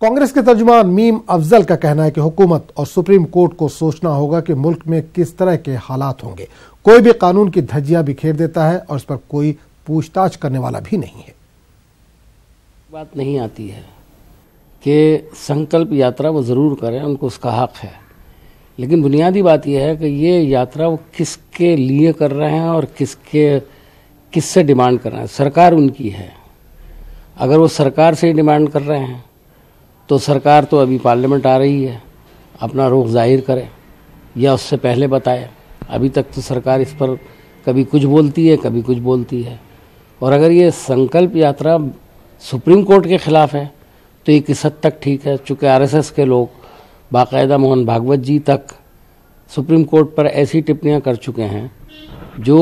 कांग्रेस के तर्जुमान मीम अफजल का कहना है कि हुकूमत और सुप्रीम कोर्ट को सोचना होगा कि मुल्क में किस तरह के हालात होंगे। कोई भी कानून की धज्जियां बिखेर देता है और इस पर कोई पूछताछ करने वाला भी नहीं है। बात नहीं आती है कि संकल्प यात्रा वो ज़रूर करें, उनको उसका हक है, लेकिन बुनियादी बात यह है कि ये यात्रा वो किसके लिए कर रहे हैं और किससे डिमांड कर रहे हैं। सरकार उनकी है। अगर वो सरकार से ही डिमांड कर रहे हैं तो सरकार तो अभी पार्लियामेंट आ रही है, अपना रुख जाहिर करे या उससे पहले बताए। अभी तक तो सरकार इस पर कभी कुछ बोलती है, कभी कुछ बोलती है। और अगर ये संकल्प यात्रा सुप्रीम कोर्ट के खिलाफ है तो ये किस हद तक ठीक है, चूँकि आरएसएस के लोग बाकायदा मोहन भागवत जी तक सुप्रीम कोर्ट पर ऐसी टिप्पणियां कर चुके हैं जो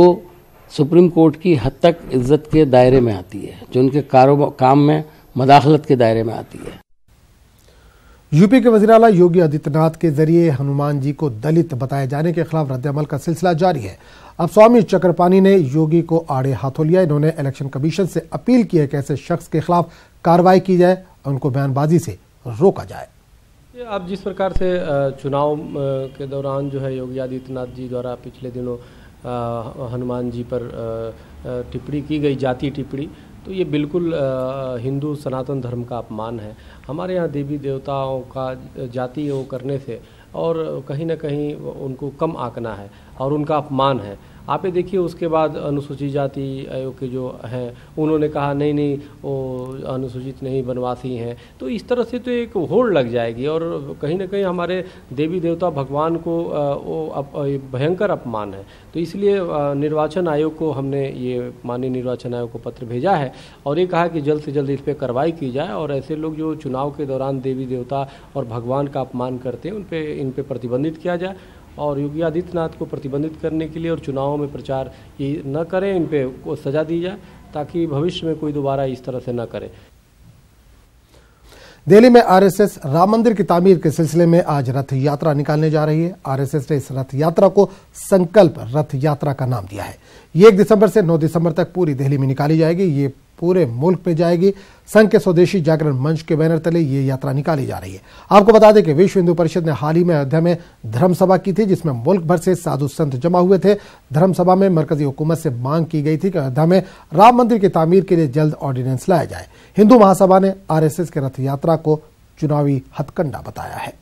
सुप्रीम कोर्ट की हद तक इज्जत के दायरे में आती है, जो उनके काम में मदाखलत के दायरे में आती है। यूपी के वज़ीर-ए-आला योगी आदित्यनाथ के जरिए हनुमान जी को दलित बताए जाने के खिलाफ रद्द-ए-अमल का सिलसिला जारी है। अब स्वामी चक्रपाणी ने योगी को आड़े हाथों लिया। इन्होंने इलेक्शन कमीशन से अपील की है कि ऐसे शख्स के खिलाफ कार्रवाई की जाए और उनको बयानबाजी से रोका जाए। अब जिस प्रकार से चुनाव के दौरान जो है योगी आदित्यनाथ जी द्वारा पिछले दिनों हनुमान जी पर टिप्पणी की गई, जातीय टिप्पणी, तो ये बिल्कुल हिंदू सनातन धर्म का अपमान है। हमारे यहाँ देवी देवताओं का जाति वो करने से और कहीं ना कहीं उनको कम आंकना है और उनका अपमान है। आप ये देखिए, उसके बाद अनुसूचित जाति आयोग के जो हैं उन्होंने कहा नहीं वो अनुसूचित नहीं, वनवासी हैं। तो इस तरह से तो एक होड़ लग जाएगी और कहीं ना कहीं हमारे देवी देवता भगवान को वो भयंकर अपमान है। तो इसलिए निर्वाचन आयोग को हमने ये माननीय निर्वाचन आयोग को पत्र भेजा है और ये कहा कि जल्द से जल्द इस पर कार्रवाई की जाए और ऐसे लोग जो चुनाव के दौरान देवी देवता और भगवान का अपमान करते हैं इन पे प्रतिबंधित किया जाए और योगी आदित्यनाथ को प्रतिबंधित करने के लिए और चुनावों में प्रचार ये न करें, इन पे को सजा दी जाए ताकि भविष्य में कोई दोबारा इस तरह से न करे। दिल्ली में आरएसएस राम मंदिर की तामीर के सिलसिले में आज रथ यात्रा निकालने जा रही है। आरएसएस ने इस रथ यात्रा को संकल्प रथ यात्रा का नाम दिया है। ये 1 दिसंबर से 9 दिसंबर तक पूरी दिल्ली में निकाली जाएगी। ये पूरे मुल्क में जाएगी। संघ के स्वदेशी जागरण मंच के बैनर तले ये यात्रा निकाली जा रही है। आपको बता दें कि विश्व हिंदू परिषद ने हाल ही में अयोध्या में धर्म सभा की थी, जिसमें मुल्क भर से साधु संत जमा हुए थे। धर्म सभा में मरकजी हुकूमत से मांग की गई थी कि अयोध्या में राम मंदिर की तामीर के लिए जल्द ऑर्डिनेंस लाया जाए। हिंदू महासभा ने आरएसएस के रथ यात्रा को चुनावी हथकंडा बताया है।